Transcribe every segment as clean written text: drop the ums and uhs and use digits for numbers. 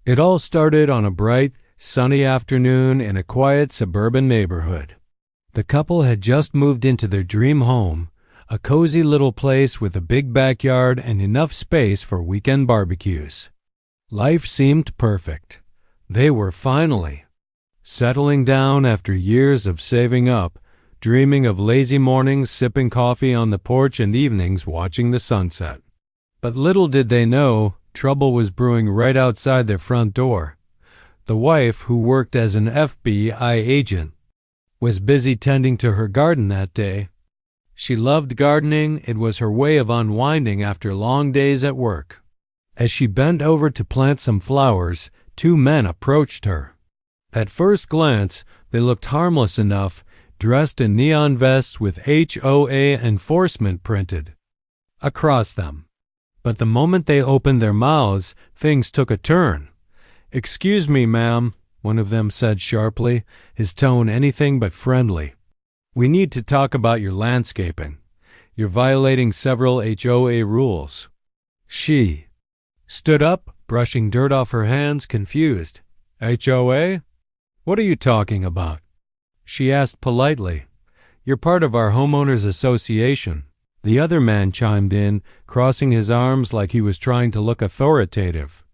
It all started on a bright, sunny afternoon in a quiet suburban neighborhood. The couple had just moved into their dream home, a cozy little place with a big backyard and enough space for weekend barbecues. Life seemed perfect. They were finally settling down after years of saving up, dreaming of lazy mornings sipping coffee on the porch and evenings watching the sunset. But little did they know, trouble was brewing right outside their front door. The wife, who worked as an FBI agent, was busy tending to her garden that day. She loved gardening. It was her way of unwinding after long days at work. As she bent over to plant some flowers, two men approached her. At first glance, they looked harmless enough, dressed in neon vests with HOA enforcement printed across them. But the moment they opened their mouths, things took a turn. "Excuse me, ma'am," one of them said sharply, his tone anything but friendly. "We need to talk about your landscaping. You're violating several HOA rules." She stood up, brushing dirt off her hands, confused. "HOA? What are you talking about?" She asked politely. "You're part of our homeowners association." The other man chimed in, crossing his arms like he was trying to look authoritative.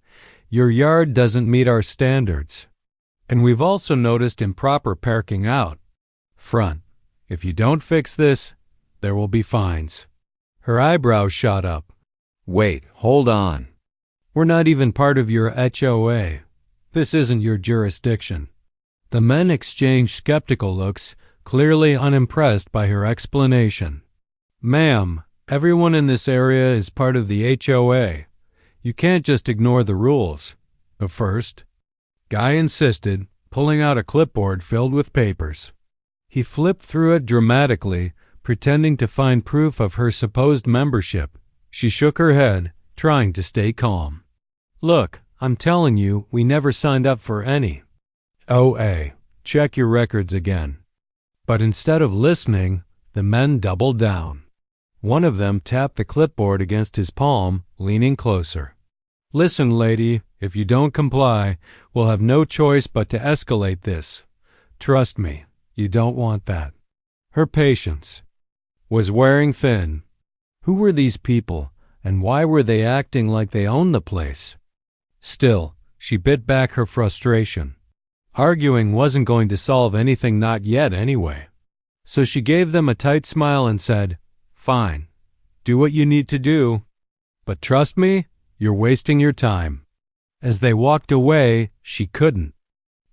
"Your yard doesn't meet our standards. And we've also noticed improper parking out front. If you don't fix this, there will be fines." Her eyebrows shot up. "Wait, hold on. We're not even part of your HOA. This isn't your jurisdiction." The men exchanged skeptical looks, clearly unimpressed by her explanation. "Ma'am, everyone in this area is part of the HOA. You can't just ignore the rules." "But first," Guy insisted, pulling out a clipboard filled with papers. He flipped through it dramatically, pretending to find proof of her supposed membership. She shook her head, trying to stay calm. "Look, I'm telling you, we never signed up for any OA. Check your records again." But instead of listening, the men doubled down. One of them tapped the clipboard against his palm, leaning closer. "Listen, lady, if you don't comply, we'll have no choice but to escalate this. Trust me, you don't want that." Her patience was wearing thin. Who were these people, and why were they acting like they owned the place? Still, she bit back her frustration. Arguing wasn't going to solve anything, not yet anyway. So she gave them a tight smile and said, "Fine, do what you need to do. But trust me, you're wasting your time." As they walked away, she couldn't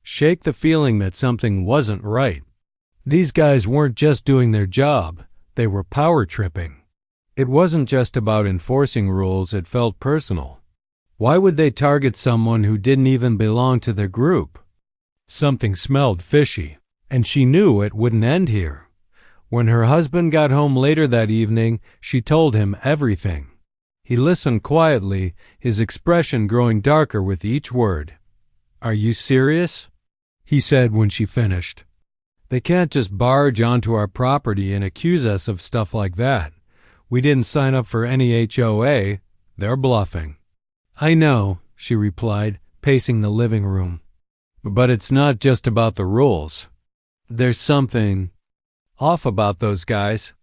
shake the feeling that something wasn't right. These guys weren't just doing their job, they were power tripping. It wasn't just about enforcing rules, it felt personal. Why would they target someone who didn't even belong to their group? Something smelled fishy, and she knew it wouldn't end here. When her husband got home later that evening, she told him everything. He listened quietly, his expression growing darker with each word. "Are you serious?" he said when she finished. "They can't just barge onto our property and accuse us of stuff like that. We didn't sign up for any HOA. They're bluffing." "I know," she replied, pacing the living room. "But it's not just about the rules. There's something off about those guys.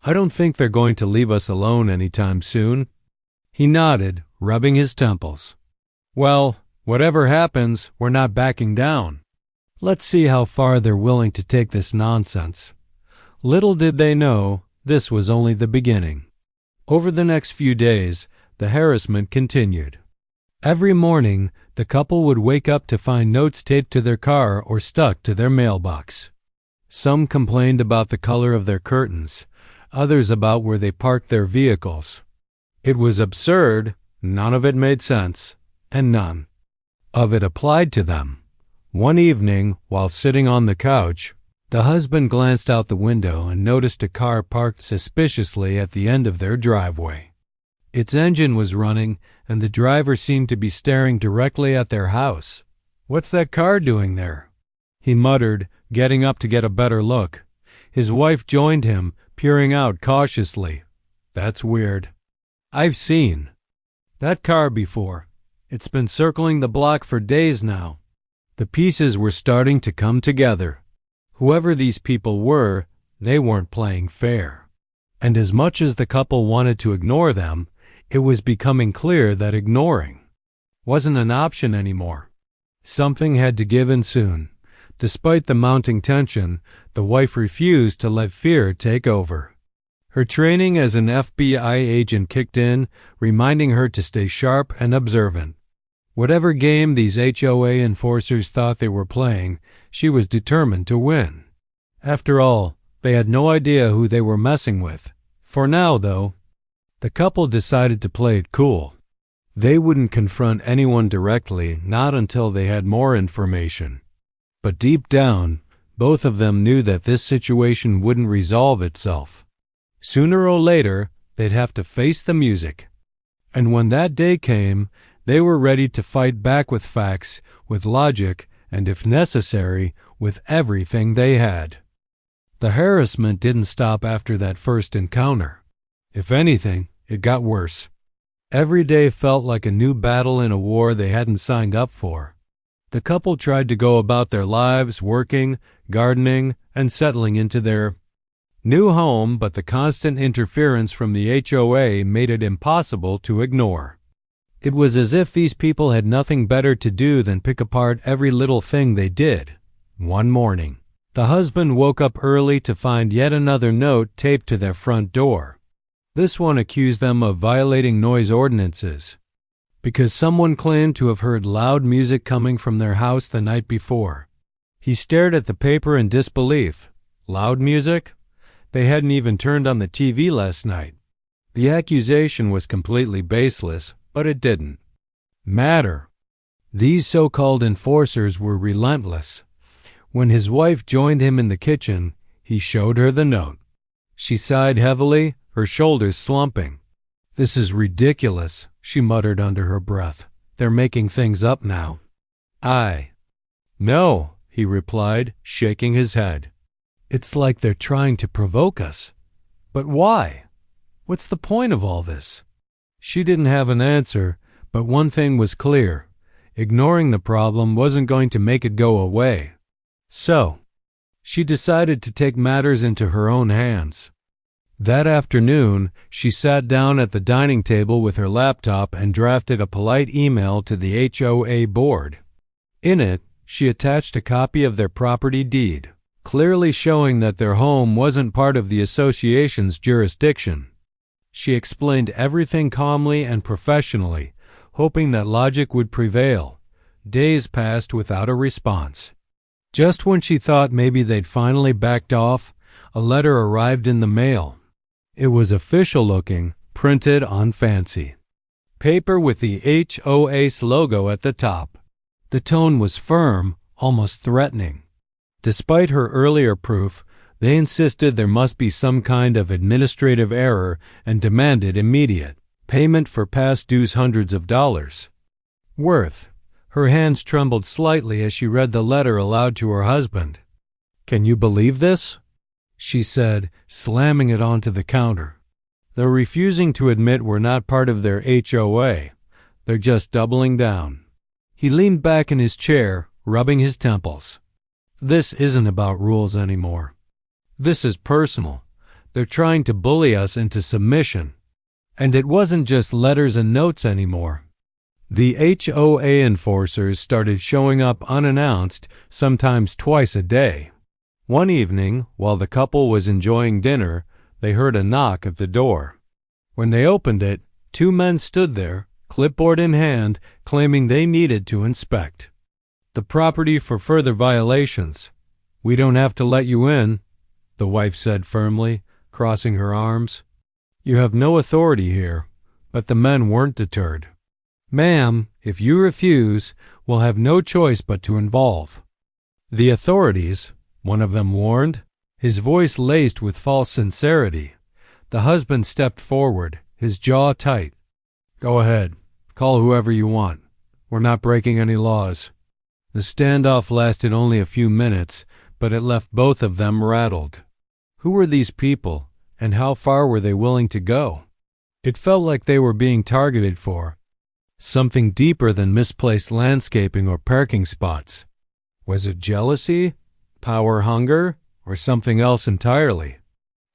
I don't think they're going to leave us alone anytime soon." He nodded, rubbing his temples. "Well, whatever happens, we're not backing down. Let's see how far they're willing to take this nonsense." Little did they know, this was only the beginning. Over the next few days, the harassment continued. Every morning, the couple would wake up to find notes taped to their car or stuck to their mailbox. Some complained about the color of their curtains, others about where they parked their vehicles. It was absurd, none of it made sense, and none of it applied to them. One evening, while sitting on the couch, the husband glanced out the window and noticed a car parked suspiciously at the end of their driveway. Its engine was running, and the driver seemed to be staring directly at their house. "What's that car doing there?" he muttered, getting up to get a better look. His wife joined him, peering out cautiously. "That's weird. I've seen that car before. It's been circling the block for days now. The pieces were starting to come together. Whoever these people were, they weren't playing fair. And as much as the couple wanted to ignore them, it was becoming clear that ignoring wasn't an option anymore. Something had to give in soon. Despite the mounting tension, the wife refused to let fear take over. Her training as an FBI agent kicked in, reminding her to stay sharp and observant. Whatever game these HOA enforcers thought they were playing, she was determined to win. After all, they had no idea who they were messing with. For now, though, the couple decided to play it cool. They wouldn't confront anyone directly, not until they had more information. But deep down, both of them knew that this situation wouldn't resolve itself. Sooner or later, they'd have to face the music. And when that day came, they were ready to fight back with facts, with logic, and if necessary, with everything they had. The harassment didn't stop after that first encounter. If anything, it got worse. Every day felt like a new battle in a war they hadn't signed up for. The couple tried to go about their lives, working, gardening, and settling into their new home, but the constant interference from the HOA made it impossible to ignore. It was as if these people had nothing better to do than pick apart every little thing they did. One morning, the husband woke up early to find yet another note taped to their front door. This one accused them of violating noise ordinances because someone claimed to have heard loud music coming from their house the night before. He stared at the paper in disbelief. Loud music? They hadn't even turned on the TV last night. The accusation was completely baseless, but it didn't matter. These so-called enforcers were relentless. When his wife joined him in the kitchen, he showed her the note. She sighed heavily, her shoulders slumping. "This is ridiculous," she muttered under her breath. "They're making things up now." "No," he replied, shaking his head. "It's like they're trying to provoke us. But why? What's the point of all this?" She didn't have an answer, but one thing was clear. Ignoring the problem wasn't going to make it go away. So, she decided to take matters into her own hands. That afternoon, she sat down at the dining table with her laptop and drafted a polite email to the HOA board. In it, she attached a copy of their property deed, clearly showing that their home wasn't part of the association's jurisdiction. She explained everything calmly and professionally, hoping that logic would prevail. Days passed without a response. Just when she thought maybe they'd finally backed off, a letter arrived in the mail. It was official looking, printed on fancy paper with the HOA's logo at the top. The tone was firm, almost threatening. Despite her earlier proof, they insisted there must be some kind of administrative error and demanded immediate payment for past dues, hundreds of dollars worth. Her hands trembled slightly as she read the letter aloud to her husband. "Can you believe this?" she said, slamming it onto the counter. Though refusing to admit we're not part of their HOA, they're just doubling down. He leaned back in his chair, rubbing his temples. "This isn't about rules anymore. This is personal. They're trying to bully us into submission. And it wasn't just letters and notes anymore. The HOA enforcers started showing up unannounced, sometimes twice a day. One evening, while the couple was enjoying dinner, they heard a knock at the door. When they opened it, two men stood there, clipboard in hand, claiming they needed to inspect the property for further violations. "We don't have to let you in," the wife said firmly, crossing her arms. "You have no authority here." But the men weren't deterred. "Ma'am, if you refuse, we'll have no choice but to involve the authorities," one of them warned, his voice laced with false sincerity. The husband stepped forward, his jaw tight. "Go ahead. Call whoever you want. We're not breaking any laws." The standoff lasted only a few minutes, but it left both of them rattled. Who were these people, and how far were they willing to go? It felt like they were being targeted for something deeper than misplaced landscaping or parking spots. Was it jealousy, power hunger, or something else entirely?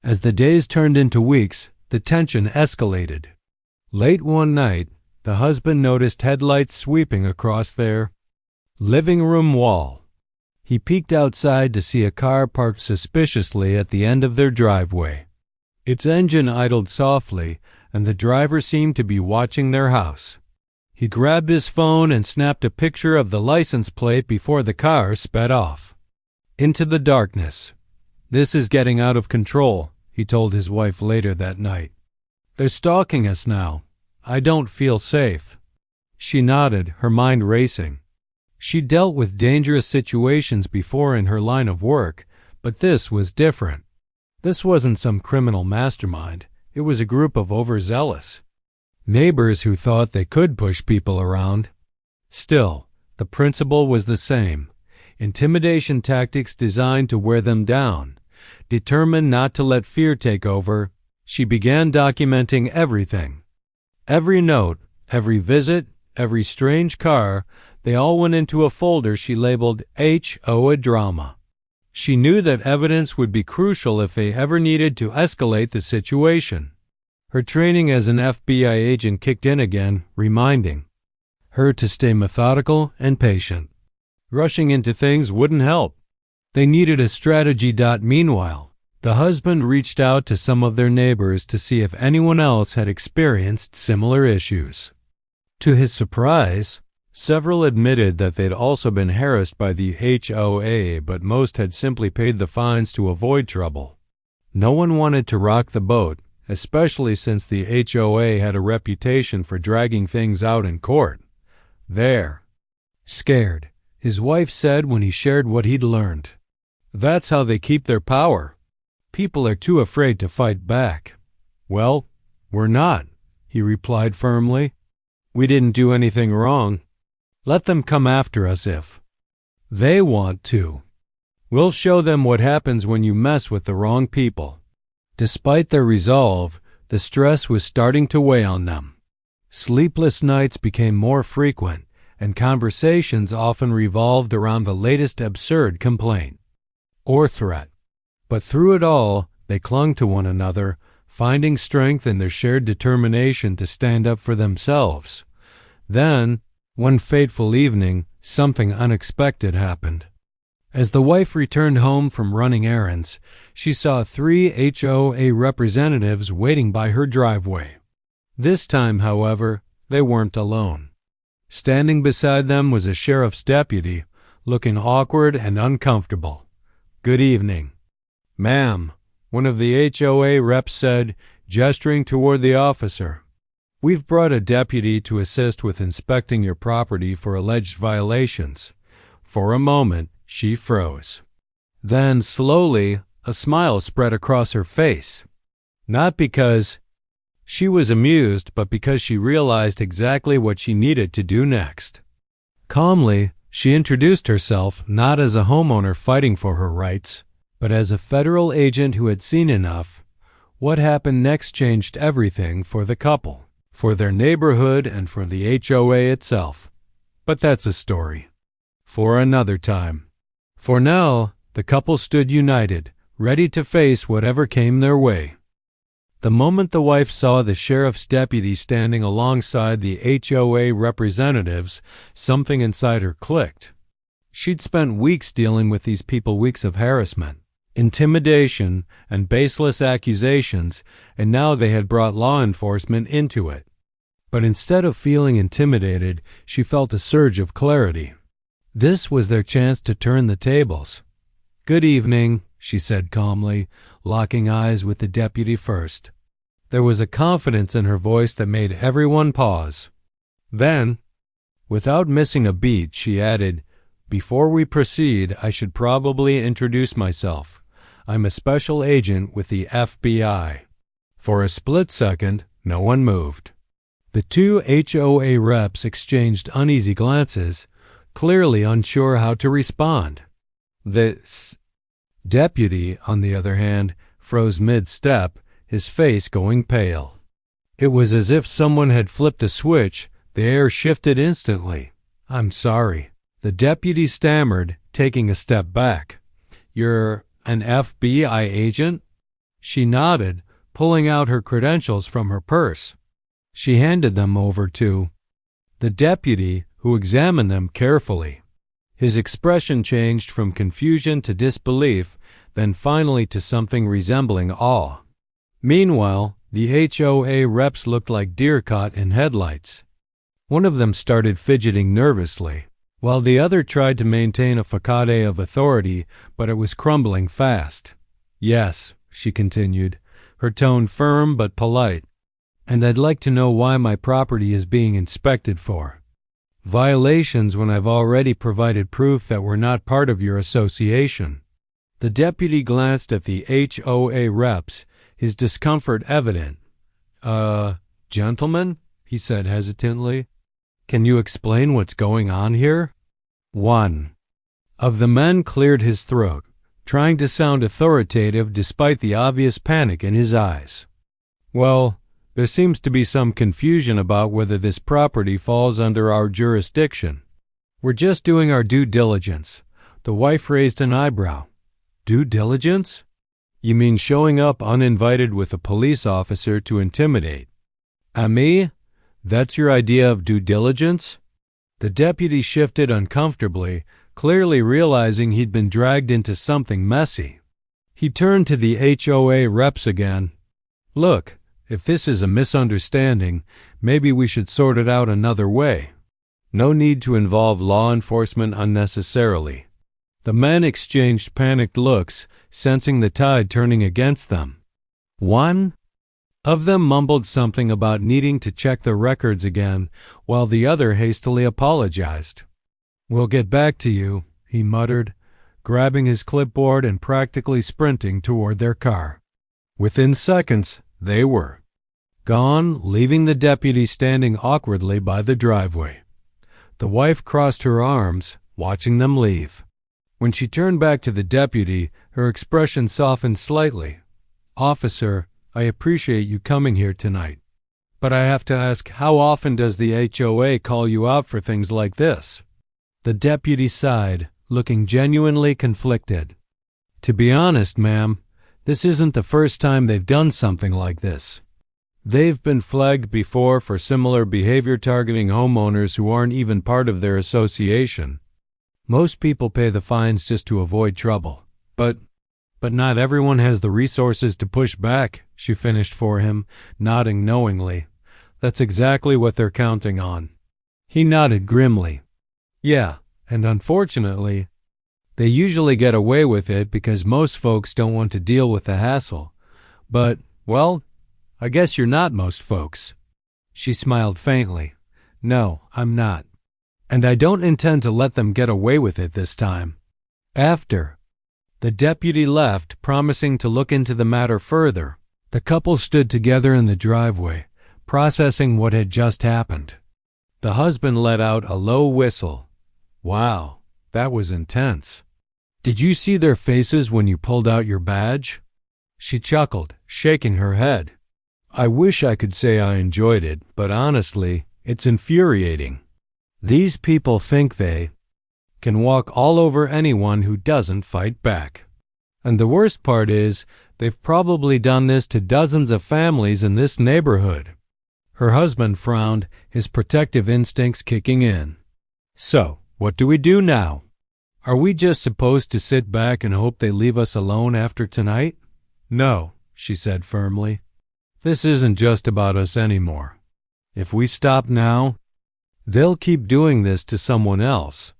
As the days turned into weeks, the tension escalated. Late one night, the husband noticed headlights sweeping across their living room wall. He peeked outside to see a car parked suspiciously at the end of their driveway. Its engine idled softly, and the driver seemed to be watching their house. He grabbed his phone and snapped a picture of the license plate before the car sped off into the darkness. "This is getting out of control," he told his wife later that night. "They're stalking us now. I don't feel safe." She nodded, her mind racing. She dealt with dangerous situations before in her line of work, but this was different. This wasn't some criminal mastermind. It was a group of overzealous neighbors who thought they could push people around. Still, the principle was the same. Intimidation tactics designed to wear them down. Determined not to let fear take over, she began documenting everything. Every note, every visit, every strange car, they all went into a folder she labeled HOA drama. She knew that evidence would be crucial if they ever needed to escalate the situation. Her training as an FBI agent kicked in again, reminding her to stay methodical and patient. Rushing into things wouldn't help. They needed a strategy. Meanwhile, the husband reached out to some of their neighbors to see if anyone else had experienced similar issues. To his surprise, several admitted that they'd also been harassed by the HOA, but most had simply paid the fines to avoid trouble. No one wanted to rock the boat, especially since the HOA had a reputation for dragging things out in court. "They're scared," his wife said when he shared what he'd learned. "That's how they keep their power. People are too afraid to fight back." "Well, we're not," he replied firmly. "We didn't do anything wrong. Let them come after us if they want to. We'll show them what happens when you mess with the wrong people." Despite their resolve, the stress was starting to weigh on them. Sleepless nights became more frequent, and conversations often revolved around the latest absurd complaint or threat. But through it all, they clung to one another, finding strength in their shared determination to stand up for themselves. Then, one fateful evening, something unexpected happened. As the wife returned home from running errands, she saw 3 HOA representatives waiting by her driveway. This time, however, they weren't alone. Standing beside them was a sheriff's deputy, looking awkward and uncomfortable. "Good evening, ma'am," one of the HOA reps said, gesturing toward the officer. "We've brought a deputy to assist with inspecting your property for alleged violations." For a moment, she froze. Then, slowly, a smile spread across her face. Not because she was amused, but because she realized exactly what she needed to do next. Calmly, she introduced herself not as a homeowner fighting for her rights, but as a federal agent who had seen enough. What happened next changed everything for the couple, for their neighborhood, and for the HOA itself. But that's a story for another time. For now, the couple stood united, ready to face whatever came their way. The moment the wife saw the sheriff's deputy standing alongside the HOA representatives, something inside her clicked. She'd spent weeks dealing with these people, weeks of harassment, intimidation, and baseless accusations, and now they had brought law enforcement into it. But instead of feeling intimidated, she felt a surge of clarity. This was their chance to turn the tables. "Good evening," she said calmly, locking eyes with the deputy first. There was a confidence in her voice that made everyone pause. Then, without missing a beat, she added, "Before we proceed, I should probably introduce myself. I'm a special agent with the FBI." For a split second, no one moved. The 2 HOA reps exchanged uneasy glances, clearly unsure how to respond. The deputy, on the other hand, froze mid-step, his face going pale. It was as if someone had flipped a switch, The air shifted instantly. "I'm sorry," the deputy stammered, taking a step back. "You're an FBI agent?" She nodded, pulling out her credentials from her purse. She handed them over to the deputy, who examined them carefully. His expression changed from confusion to disbelief, then finally to something resembling awe. Meanwhile, the HOA reps looked like deer caught in headlights. One of them started fidgeting nervously, while the other tried to maintain a facade of authority, but it was crumbling fast. "Yes," she continued, her tone firm but polite, "and I'd like to know why my property is being inspected for. Violations when I've already provided proof that we're not part of your association." The deputy glanced at the HOA reps, his discomfort evident. Gentlemen," he said hesitantly, "can you explain what's going on here?" One of the men cleared his throat, trying to sound authoritative despite the obvious panic in his eyes. "Well, there seems to be some confusion about whether this property falls under our jurisdiction. We're just doing our due diligence." The wife raised an eyebrow. "Due diligence? You mean showing up uninvited with a police officer to intimidate? Me? That's your idea of due diligence?" The deputy shifted uncomfortably, clearly realizing he'd been dragged into something messy. He turned to the HOA reps again. "Look, if this is a misunderstanding, maybe we should sort it out another way. No need to involve law enforcement unnecessarily." The men exchanged panicked looks, sensing the tide turning against them. One of them mumbled something about needing to check the records again, while the other hastily apologized. "We'll get back to you," he muttered, grabbing his clipboard and practically sprinting toward their car. Within seconds, they were gone, leaving the deputy standing awkwardly by the driveway. The wife crossed her arms, watching them leave. When she turned back to the deputy, her expression softened slightly. "Officer, I appreciate you coming here tonight. But I have to ask, how often does the HOA call you out for things like this?" The deputy sighed, looking genuinely conflicted. "To be honest, ma'am, this isn't the first time they've done something like this. They've been flagged before for similar behavior targeting homeowners who aren't even part of their association. Most people pay the fines just to avoid trouble. But not everyone has the resources to push back," she finished for him, nodding knowingly. "That's exactly what they're counting on." He nodded grimly. "Yeah, and unfortunately, they usually get away with it because most folks don't want to deal with the hassle. But, well, I guess you're not most folks." She smiled faintly. "No, I'm not. And I don't intend to let them get away with it this time." After the deputy left, promising to look into the matter further, the couple stood together in the driveway, processing what had just happened. The husband let out a low whistle. "Wow, that was intense. Did you see their faces when you pulled out your badge?" She chuckled, shaking her head. "I wish I could say I enjoyed it, but honestly, it's infuriating. These people think they can walk all over anyone who doesn't fight back. And the worst part is, they've probably done this to dozens of families in this neighborhood." Her husband frowned, his protective instincts kicking in. "So, what do we do now? Are we just supposed to sit back and hope they leave us alone after tonight?" "No," she said firmly. "This isn't just about us anymore. If we stop now, they'll keep doing this to someone else.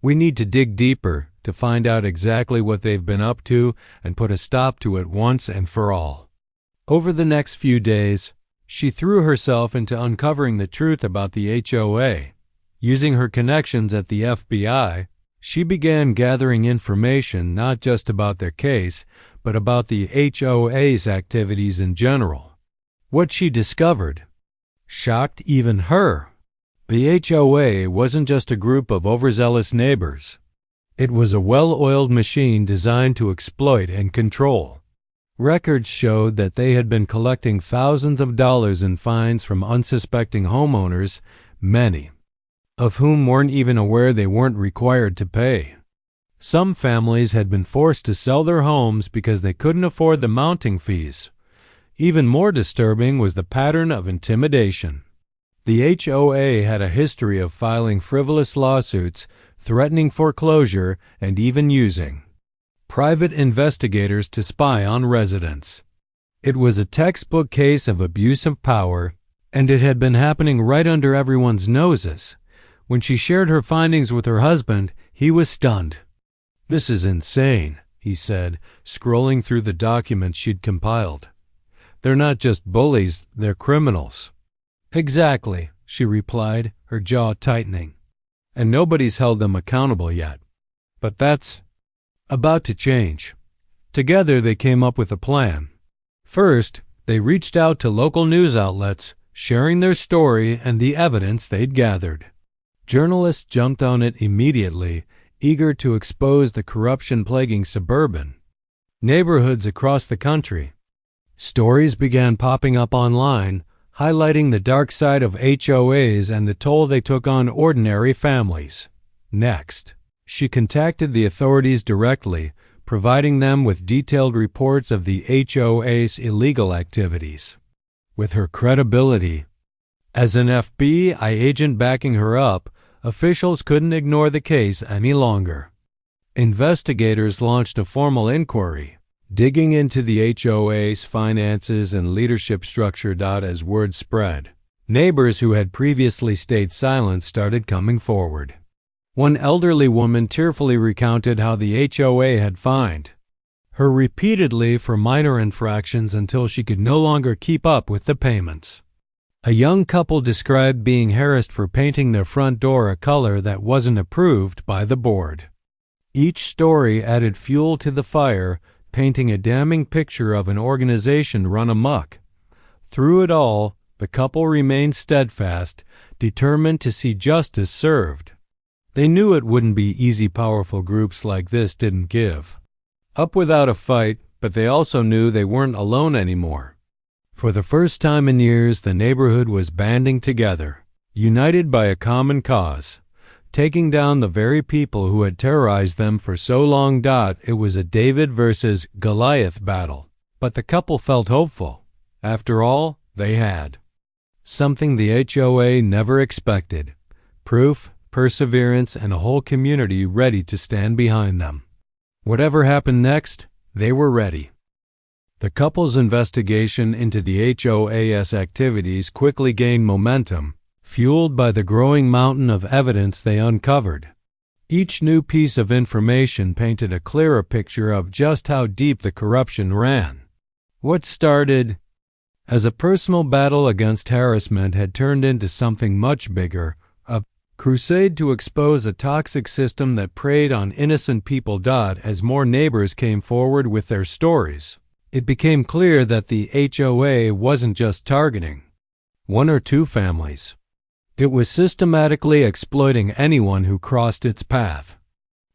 We need to dig deeper to find out exactly what they've been up to and put a stop to it once and for all." Over the next few days, she threw herself into uncovering the truth about the HOA. Using her connections at the FBI, she began gathering information not just about their case, but about the HOA's activities in general. What she discovered shocked even her. The HOA wasn't just a group of overzealous neighbors. It was a well-oiled machine designed to exploit and control. Records showed that they had been collecting thousands of dollars in fines from unsuspecting homeowners, many of whom weren't even aware they weren't required to pay. Some families had been forced to sell their homes because they couldn't afford the mounting fees. Even more disturbing was the pattern of intimidation. The HOA had a history of filing frivolous lawsuits, threatening foreclosure, and even using private investigators to spy on residents. It was a textbook case of abuse of power, and it had been happening right under everyone's noses. When she shared her findings with her husband, he was stunned. "This is insane," he said, scrolling through the documents she'd compiled. "They're not just bullies, they're criminals." "Exactly," she replied, her jaw tightening. "And nobody's held them accountable yet. But that's about to change." Together they came up with a plan. First, they reached out to local news outlets, sharing their story and the evidence they'd gathered. Journalists jumped on it immediately, eager to expose the corruption plaguing suburban neighborhoods across the country. Stories began popping up online, highlighting the dark side of HOAs and the toll they took on ordinary families. Next, she contacted the authorities directly, providing them with detailed reports of the HOA's illegal activities. With her credibility as an FBI agent backing her up, officials couldn't ignore the case any longer. Investigators launched a formal inquiry, digging into the HOA's finances and leadership structure. As word spread, neighbors who had previously stayed silent started coming forward. One elderly woman tearfully recounted how the HOA had fined her repeatedly for minor infractions until she could no longer keep up with the payments. A young couple described being harassed for painting their front door a color that wasn't approved by the board. Each story added fuel to the fire, painting a damning picture of an organization run amok. Through it all, the couple remained steadfast, determined to see justice served. They knew it wouldn't be easy. Powerful groups like this didn't give up without a fight, but they also knew they weren't alone anymore. For the first time in years, the neighborhood was banding together, united by a common cause, taking down the very people who had terrorized them for so long. It was a David versus Goliath battle, but the couple felt hopeful. After all, they had something the HOA never expected: proof, perseverance, and a whole community ready to stand behind them. Whatever happened next, they were ready. The couple's investigation into the HOA's activities quickly gained momentum, fueled by the growing mountain of evidence they uncovered. Each new piece of information painted a clearer picture of just how deep the corruption ran. What started as a personal battle against harassment had turned into something much bigger, a crusade to expose a toxic system that preyed on innocent people. As more neighbors came forward with their stories, it became clear that the HOA wasn't just targeting one or two families. It was systematically exploiting anyone who crossed its path.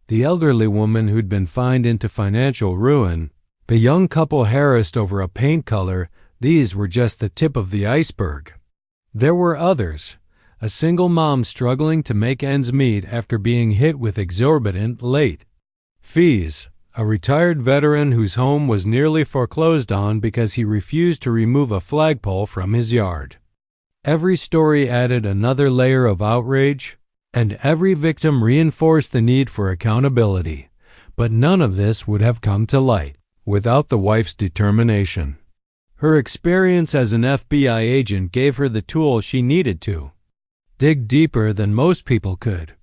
The elderly woman who'd been fined into financial ruin, the young couple harassed over a paint color, these were just the tip of the iceberg. There were others. A single mom struggling to make ends meet after being hit with exorbitant late fees. A retired veteran whose home was nearly foreclosed on because he refused to remove a flagpole from his yard. Every story added another layer of outrage, and every victim reinforced the need for accountability. But none of this would have come to light without the wife's determination. Her experience as an FBI agent gave her the tools she needed to dig deeper than most people could.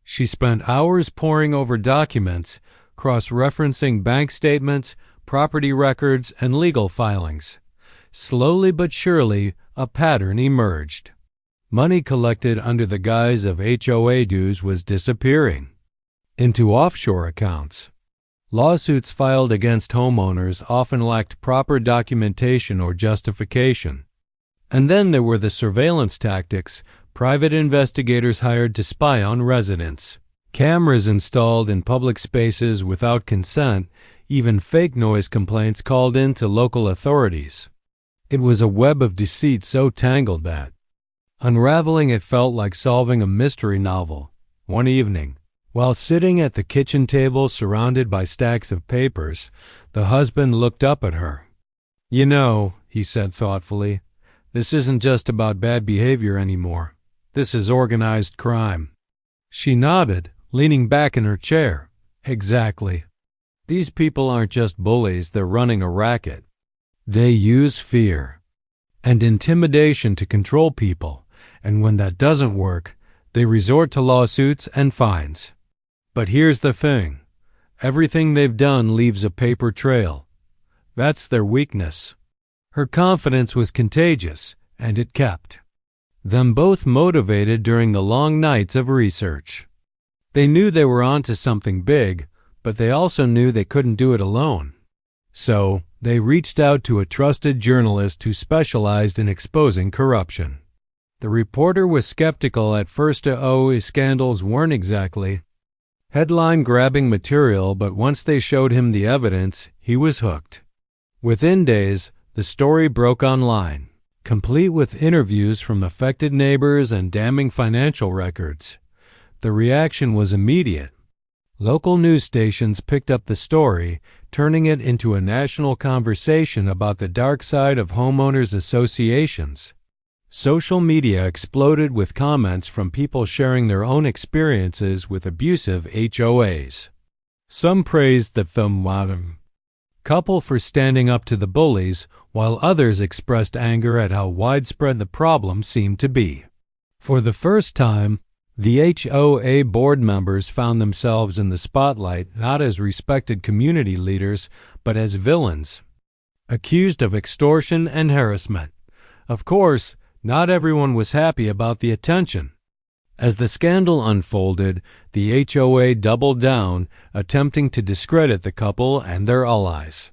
She spent hours poring over documents, cross-referencing bank statements, property records, and legal filings. Slowly but surely, a pattern emerged. Money collected under the guise of HOA dues was disappearing into offshore accounts. Lawsuits filed against homeowners often lacked proper documentation or justification. And then there were the surveillance tactics, private investigators hired to spy on residents, cameras installed in public spaces without consent, even fake noise complaints called in to local authorities. It was a web of deceit so tangled that Unraveling it felt like solving a mystery novel. One evening, while sitting at the kitchen table surrounded by stacks of papers, the husband looked up at her. "You know," he said thoughtfully, "this isn't just about bad behavior anymore. This is organized crime." She nodded, leaning back in her chair. "Exactly. These people aren't just bullies, they're running a racket. They use fear and intimidation to control people, and when that doesn't work, they resort to lawsuits and fines. But here's the thing. Everything they've done leaves a paper trail. That's their weakness." Her confidence was contagious, and it kept them both motivated during the long nights of research. They knew they were onto something big, but they also knew they couldn't do it alone. So, they reached out to a trusted journalist who specialized in exposing corruption. The reporter was skeptical at first. HOA scandals weren't exactly headline-grabbing material, but once they showed him the evidence, he was hooked. Within days, the story broke online, complete with interviews from affected neighbors and damning financial records. The reaction was immediate. Local news stations picked up the story, turning it into a national conversation about the dark side of homeowners associations. Social media exploded with comments from people sharing their own experiences with abusive HOAs. Some praised the film couple for standing up to the bullies, while others expressed anger at how widespread the problem seemed to be. For the first time, the HOA board members found themselves in the spotlight not as respected community leaders, but as villains, accused of extortion and harassment. Of course, not everyone was happy about the attention. As the scandal unfolded, the HOA doubled down, attempting to discredit the couple and their allies.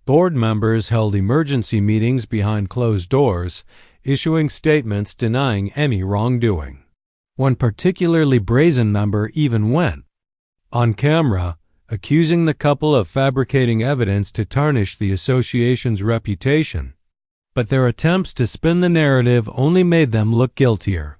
Board members held emergency meetings behind closed doors, issuing statements denying any wrongdoing. One particularly brazen member even went on camera, accusing the couple of fabricating evidence to tarnish the association's reputation. But their attempts to spin the narrative only made them look guiltier.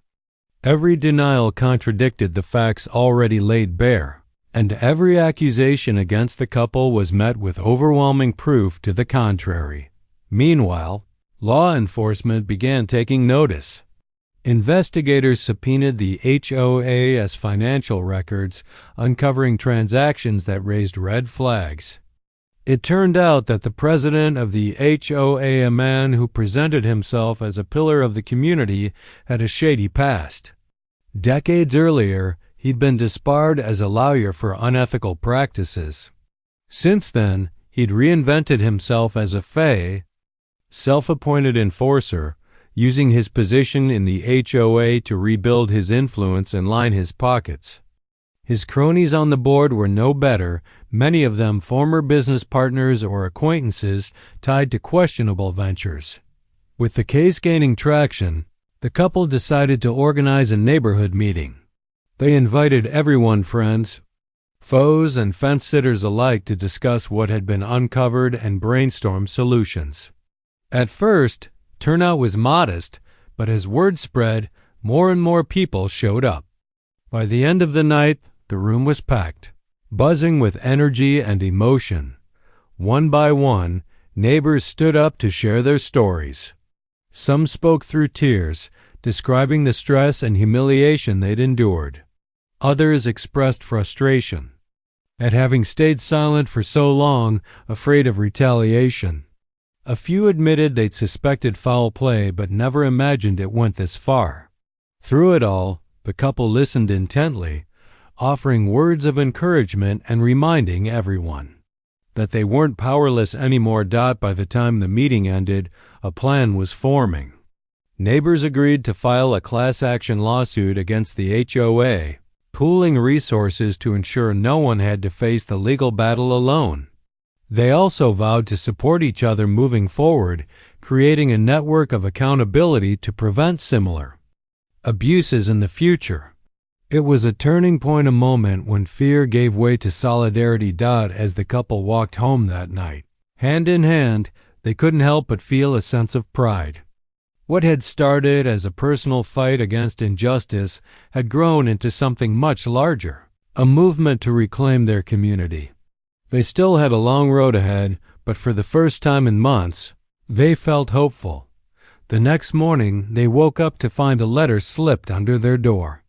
Every denial contradicted the facts already laid bare, and every accusation against the couple was met with overwhelming proof to the contrary. Meanwhile, law enforcement began taking notice. Investigators subpoenaed the HOA's financial records, uncovering transactions that raised red flags. It turned out that the president of the HOA, a man who presented himself as a pillar of the community, had a shady past. Decades earlier, he'd been disbarred as a lawyer for unethical practices. Since then, he'd reinvented himself as a self-appointed enforcer, using his position in the HOA to rebuild his influence and line his pockets. His cronies on the board were no better, many of them former business partners or acquaintances tied to questionable ventures. With the case gaining traction, the couple decided to organize a neighborhood meeting. They invited everyone, friends, foes, and fence-sitters alike, to discuss what had been uncovered and brainstorm solutions. At first, turnout was modest, but as word spread, more and more people showed up. By the end of the night, the room was packed, buzzing with energy and emotion. One by one, neighbors stood up to share their stories. Some spoke through tears, describing the stress and humiliation they'd endured. Others expressed frustration at having stayed silent for so long, afraid of retaliation. A few admitted they'd suspected foul play but never imagined it went this far. Through it all, the couple listened intently, offering words of encouragement and reminding everyone that they weren't powerless anymore. By the time the meeting ended, a plan was forming. Neighbors agreed to file a class action lawsuit against the HOA, pooling resources to ensure no one had to face the legal battle alone. They also vowed to support each other moving forward, creating a network of accountability to prevent similar abuses in the future. It was a turning point, a moment when fear gave way to solidarity. As the couple walked home that night, hand in hand, they couldn't help but feel a sense of pride. What had started as a personal fight against injustice had grown into something much larger, a movement to reclaim their community. They still had a long road ahead, but for the first time in months, they felt hopeful. The next morning, they woke up to find a letter slipped under their door.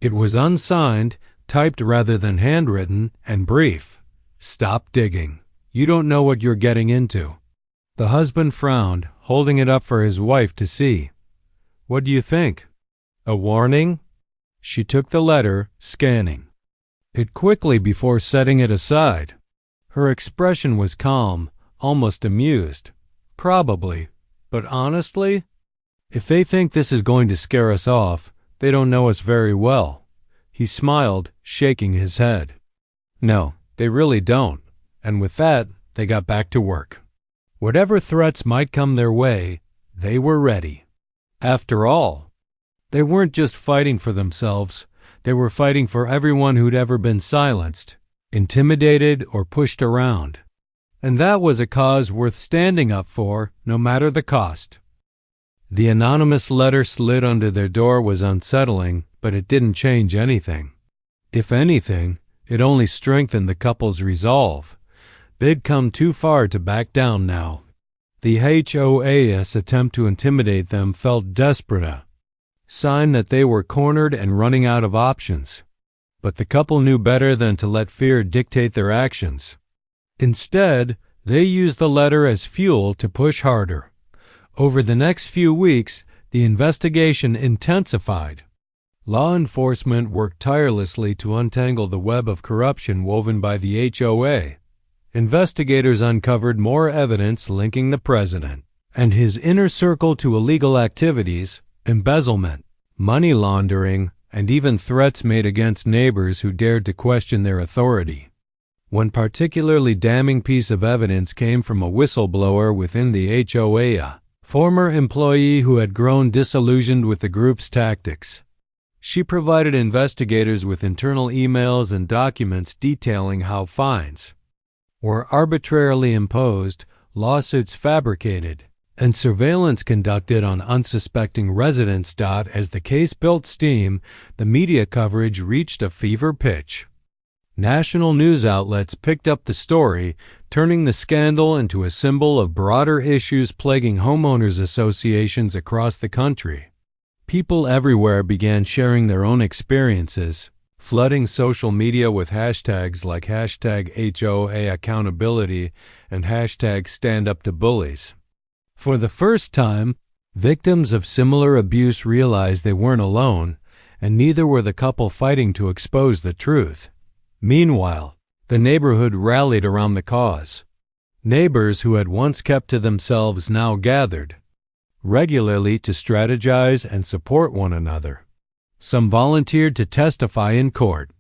It was unsigned, typed rather than handwritten, and brief. "Stop digging. You don't know what you're getting into." The husband frowned, holding it up for his wife to see. "What do you think? A warning?" She took the letter, scanning it quickly before setting it aside. Her expression was calm, almost amused. "Probably. But honestly, if they think this is going to scare us off, they don't know us very well." He smiled, shaking his head. "No, they really don't." And with that, they got back to work. Whatever threats might come their way, they were ready. After all, they weren't just fighting for themselves, they were fighting for everyone who'd ever been silenced, intimidated, or pushed around. And that was a cause worth standing up for, no matter the cost. The anonymous letter slid under their door was unsettling, but it didn't change anything. If anything, it only strengthened the couple's resolve. They'd come too far to back down now. The HOA's attempt to intimidate them felt desperate, a sign that they were cornered and running out of options. But the couple knew better than to let fear dictate their actions. Instead, they used the letter as fuel to push harder. Over the next few weeks, the investigation intensified. Law enforcement worked tirelessly to untangle the web of corruption woven by the HOA. Investigators uncovered more evidence linking the president and his inner circle to illegal activities, embezzlement, money laundering, and even threats made against neighbors who dared to question their authority. One particularly damning piece of evidence came from a whistleblower within the HOA, a former employee who had grown disillusioned with the group's tactics. She provided investigators with internal emails and documents detailing how fines were arbitrarily imposed, lawsuits fabricated, and surveillance conducted on unsuspecting residents. As the case built steam, the media coverage reached a fever pitch. National news outlets picked up the story, turning the scandal into a symbol of broader issues plaguing homeowners associations across the country. People everywhere began sharing their own experiences, flooding social media with hashtags like #HOAAccountability and #StandUpToBullies. For the first time, victims of similar abuse realized they weren't alone, and neither were the couple fighting to expose the truth. Meanwhile, the neighborhood rallied around the cause. Neighbors who had once kept to themselves now gathered regularly to strategize and support one another. Some volunteered to testify in court.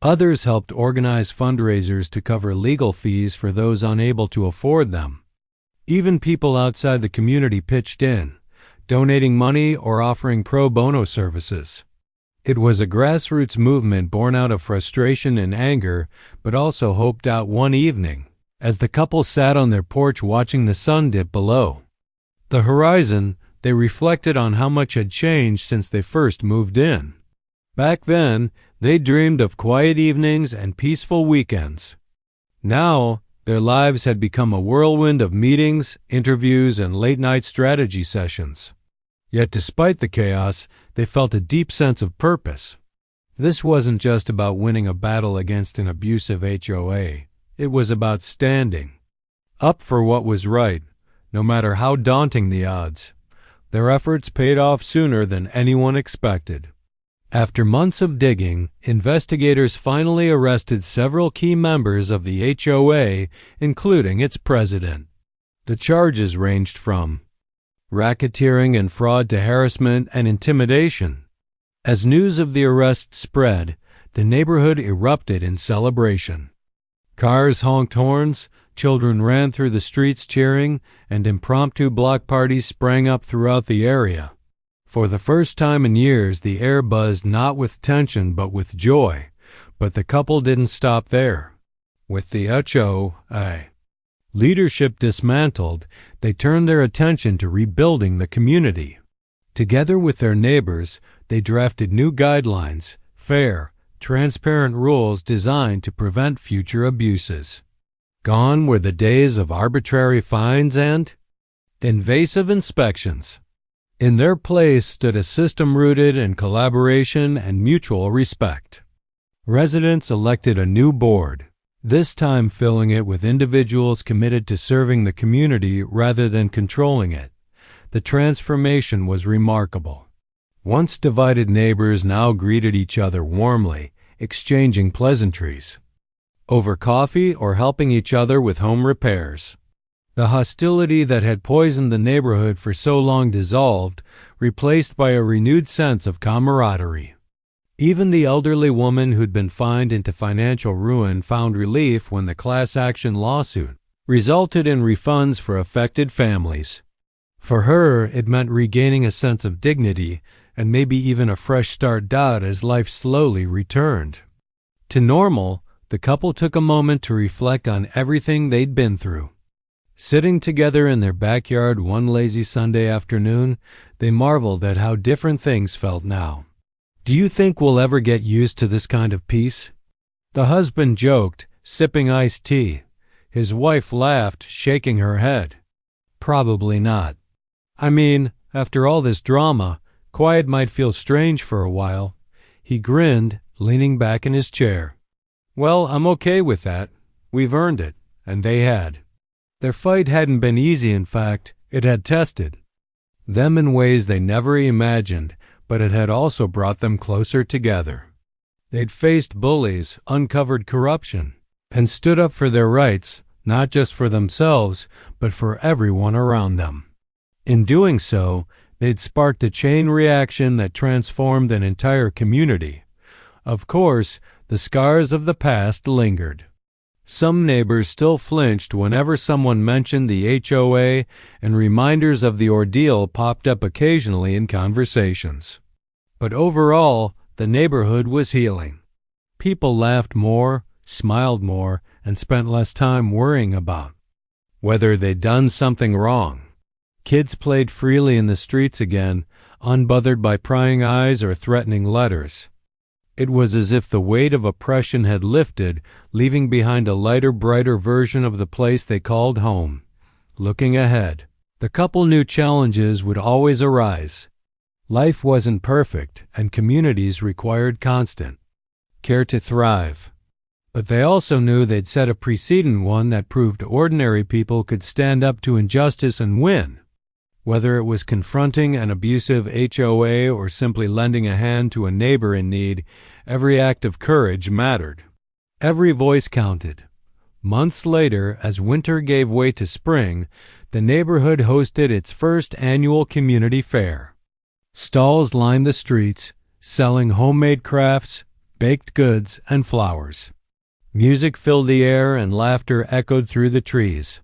Others helped organize fundraisers to cover legal fees for those unable to afford them. Even people outside the community pitched in, donating money or offering pro bono services. It was a grassroots movement born out of frustration and anger, but also hoped out one evening, as the couple sat on their porch watching the sun dip below the horizon. They reflected on how much had changed since they first moved in. Back then, they dreamed of quiet evenings and peaceful weekends. Now, their lives had become a whirlwind of meetings, interviews, and late-night strategy sessions. Yet despite the chaos, they felt a deep sense of purpose. This wasn't just about winning a battle against an abusive HOA. It was about standing up for what was right, no matter how daunting the odds. Their efforts paid off sooner than anyone expected. After months of digging, investigators finally arrested several key members of the HOA, including its president. The charges ranged from racketeering and fraud to harassment and intimidation. As news of the arrest spread, the neighborhood erupted in celebration. Cars honked horns, children ran through the streets cheering, and impromptu block parties sprang up throughout the area. For the first time in years, the air buzzed not with tension but with joy. But the couple didn't stop there. With the HOA leadership dismantled, they turned their attention to rebuilding the community. Together with their neighbors, they drafted new guidelines, fair, transparent rules designed to prevent future abuses. Gone were the days of arbitrary fines and invasive inspections. In their place stood a system rooted in collaboration and mutual respect. Residents elected a new board, this time filling it with individuals committed to serving the community rather than controlling it. The transformation was remarkable. Once divided neighbors now greeted each other warmly, exchanging pleasantries over coffee or helping each other with home repairs. The hostility that had poisoned the neighborhood for so long dissolved, replaced by a renewed sense of camaraderie. Even the elderly woman who'd been fined into financial ruin found relief when the class action lawsuit resulted in refunds for affected families. For her, it meant regaining a sense of dignity and maybe even a fresh start as life slowly returned to normal. The couple took a moment to reflect on everything they'd been through. Sitting together in their backyard one lazy Sunday afternoon, they marveled at how different things felt now. "Do you think we'll ever get used to this kind of peace?" the husband joked, sipping iced tea. His wife laughed, shaking her head. "Probably not. I mean, after all this drama, quiet might feel strange for a while." He grinned, leaning back in his chair. "Well, I'm okay with that. We've earned it," and they had. Their fight hadn't been easy, in fact, it had tested them in ways they never imagined, but it had also brought them closer together. They'd faced bullies, uncovered corruption, and stood up for their rights, not just for themselves, but for everyone around them. In doing so, they'd sparked a chain reaction that transformed an entire community. Of course, the scars of the past lingered. Some neighbors still flinched whenever someone mentioned the HOA, and reminders of the ordeal popped up occasionally in conversations. But overall, the neighborhood was healing. People laughed more, smiled more, and spent less time worrying about whether they'd done something wrong. Kids played freely in the streets again, unbothered by prying eyes or threatening letters. It was as if the weight of oppression had lifted, leaving behind a lighter, brighter version of the place they called home. Looking ahead, the couple knew challenges would always arise. Life wasn't perfect, and communities required constant care to thrive. But they also knew they'd set a precedent, one that proved ordinary people could stand up to injustice and win. Whether it was confronting an abusive HOA or simply lending a hand to a neighbor in need, every act of courage mattered. Every voice counted. Months later, as winter gave way to spring, the neighborhood hosted its first annual community fair. Stalls lined the streets, selling homemade crafts, baked goods, and flowers. Music filled the air and laughter echoed through the trees.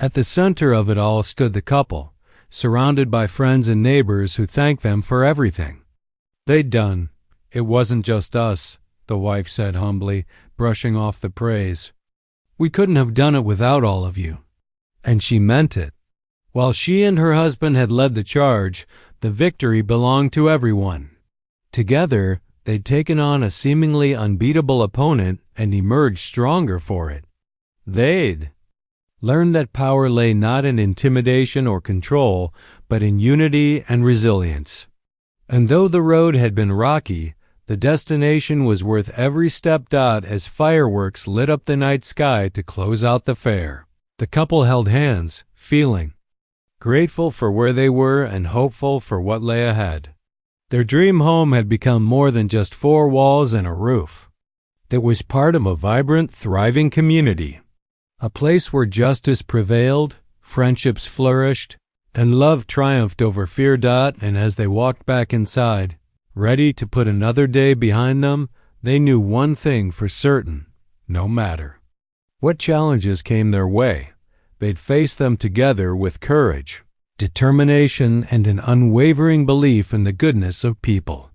At the center of it all stood the couple, surrounded by friends and neighbors who thanked them for everything they'd done. "It wasn't just us," the wife said humbly, brushing off the praise. "We couldn't have done it without all of you." And she meant it. While she and her husband had led the charge, the victory belonged to everyone. Together, they'd taken on a seemingly unbeatable opponent and emerged stronger for it. They'd learned that power lay not in intimidation or control, but in unity and resilience. And though the road had been rocky, the destination was worth every step. As fireworks lit up the night sky to close out the fair, the couple held hands, feeling grateful for where they were and hopeful for what lay ahead. Their dream home had become more than just four walls and a roof. It was part of a vibrant, thriving community. A place where justice prevailed, friendships flourished, and love triumphed over fear. And as they walked back inside, ready to put another day behind them, they knew one thing for certain: no matter what challenges came their way, they'd face them together with courage, determination, and an unwavering belief in the goodness of people.